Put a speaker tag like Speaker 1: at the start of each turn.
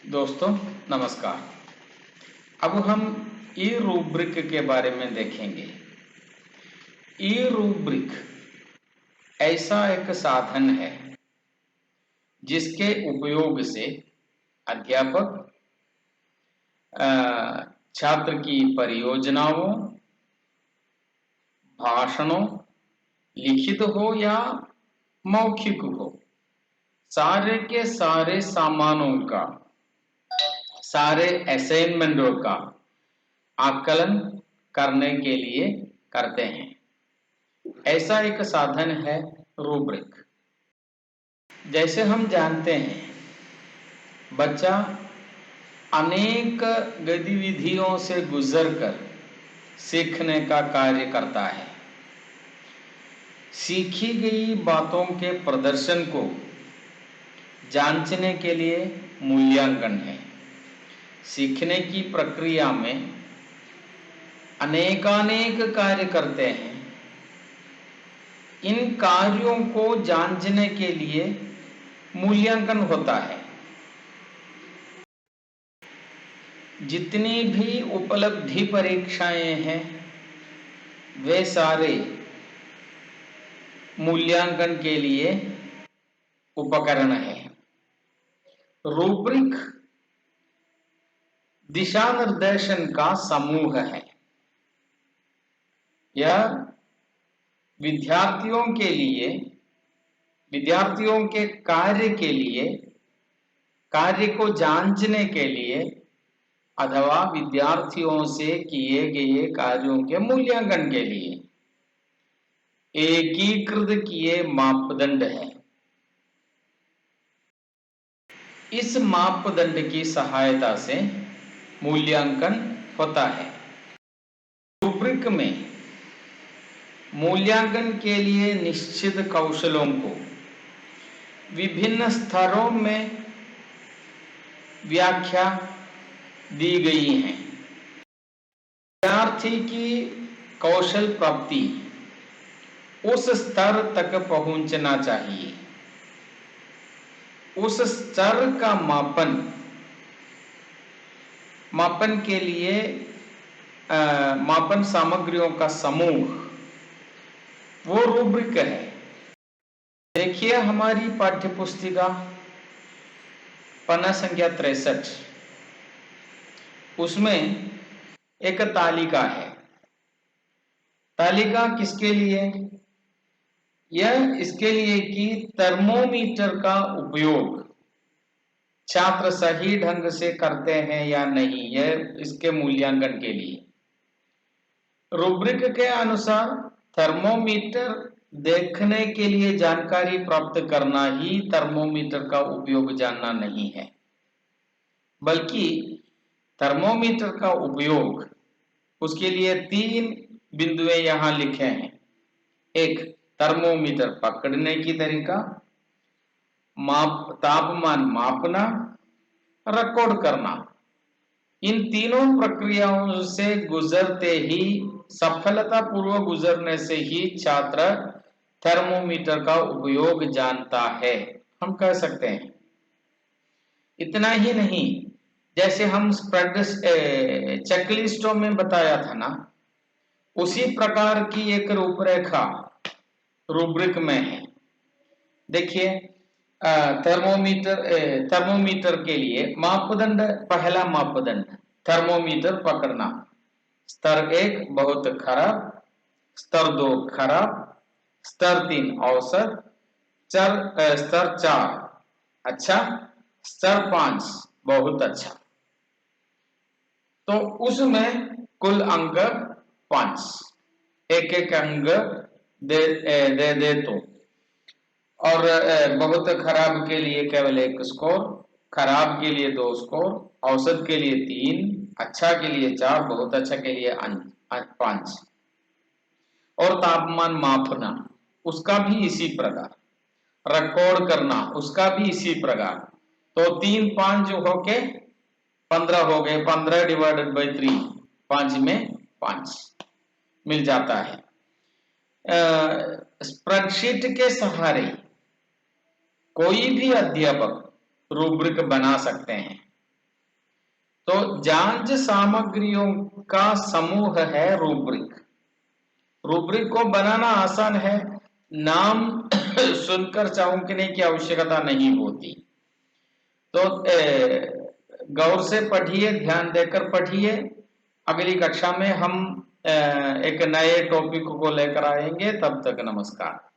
Speaker 1: दोस्तों नमस्कार। अब हम ई रूब्रिक के बारे में देखेंगे। ई रूब्रिक ऐसा एक साधन है जिसके उपयोग से अध्यापक छात्र की परियोजनाओं, भाषणों, लिखित हो या मौखिक हो, सारे के सारे सामानों का, सारे असाइनमेंटों का आकलन करने के लिए करते हैं। ऐसा एक साधन है रूब्रिक। जैसे हम जानते हैं, बच्चा अनेक गतिविधियों से गुजरकर सीखने का कार्य करता है। सीखी गई बातों के प्रदर्शन को जांचने के लिए मूल्यांकन है। सीखने की प्रक्रिया में अनेकानेक कार्य करते हैं। इन कार्यों को जांचने के लिए मूल्यांकन होता है। जितनी भी उपलब्धि परीक्षाएं हैं, वे सारे मूल्यांकन के लिए उपकरण है। रूब्रिक दिशा निर्देशन का समूह है। यह विद्यार्थियों के लिए, विद्यार्थियों के कार्य के लिए, कार्य को जांचने के लिए अथवा विद्यार्थियों से किए गए कार्यों के मूल्यांकन के लिए एकीकृत किए मापदंड है। इस मापदंड की सहायता से मूल्यांकन होता है। रूब्रिक में मूल्यांकन के लिए निश्चित कौशलों को विभिन्न स्तरों में व्याख्या दी गई है। विद्यार्थी की कौशल प्राप्ति उस स्तर तक पहुंचना चाहिए। उस स्तर का मापन के लिए मापन सामग्रियों का समूह वो रूब्रिक है। देखिए हमारी पाठ्य पुस्तिका पन्ना संख्या 63, उसमें एक तालिका है। तालिका किसके लिए? यह इसके लिए कि थर्मोमीटर का उपयोग छात्र सही ढंग से करते हैं या नहीं, यह इसके मूल्यांकन के लिए। रूब्रिक के अनुसार थर्मोमीटर देखने के लिए जानकारी प्राप्त करना ही थर्मोमीटर का उपयोग जानना नहीं है, बल्कि थर्मोमीटर का उपयोग, उसके लिए 3 बिंदुएं यहां लिखे हैं। एक, थर्मोमीटर पकड़ने की तरीका, तापमान मापना, रिकॉर्ड करना। इन तीनों प्रक्रियाओं से गुजरते ही, सफलतापूर्वक गुजरने से ही छात्र थर्मोमीटर का उपयोग जानता है, हम कह सकते हैं। इतना ही नहीं, जैसे हम चेकलिस्टों में बताया था ना, उसी प्रकार की एक रूपरेखा रूब्रिक में है। देखिए थर्मोमीटर के लिए मापदंड, पहला मापदंड थर्मोमीटर पकड़ना। स्तर 1 बहुत खराब, स्तर 2 खराब, स्तर 3 औसत, स्तर 4 अच्छा, स्तर 5 बहुत अच्छा। तो उसमें कुल अंक 5, एक एक अंक दे तो, और बहुत खराब के लिए केवल 1 स्कोर, खराब के लिए 2 स्कोर, औसत के लिए 3, अच्छा के लिए 4, बहुत अच्छा के लिए 5। और तापमान मापना उसका भी इसी प्रकार, रिकॉर्ड करना उसका भी इसी प्रकार। तो 3 5 जो होके 15 हो गए, 15 डिवाइडेड बाई 3, 5 में 5 मिल जाता है। स्प्रेडशीट के सहारे कोई भी अध्यापक रूब्रिक बना सकते हैं। तो जांच सामग्रियों का समूह है रूब्रिक। रूब्रिक को बनाना आसान है, नाम सुनकर चौंकने की आवश्यकता नहीं होती। तो गौर से पढ़िए, ध्यान देकर पढ़िए। अगली कक्षा में हम एक नए टॉपिक को लेकर आएंगे। तब तक नमस्कार।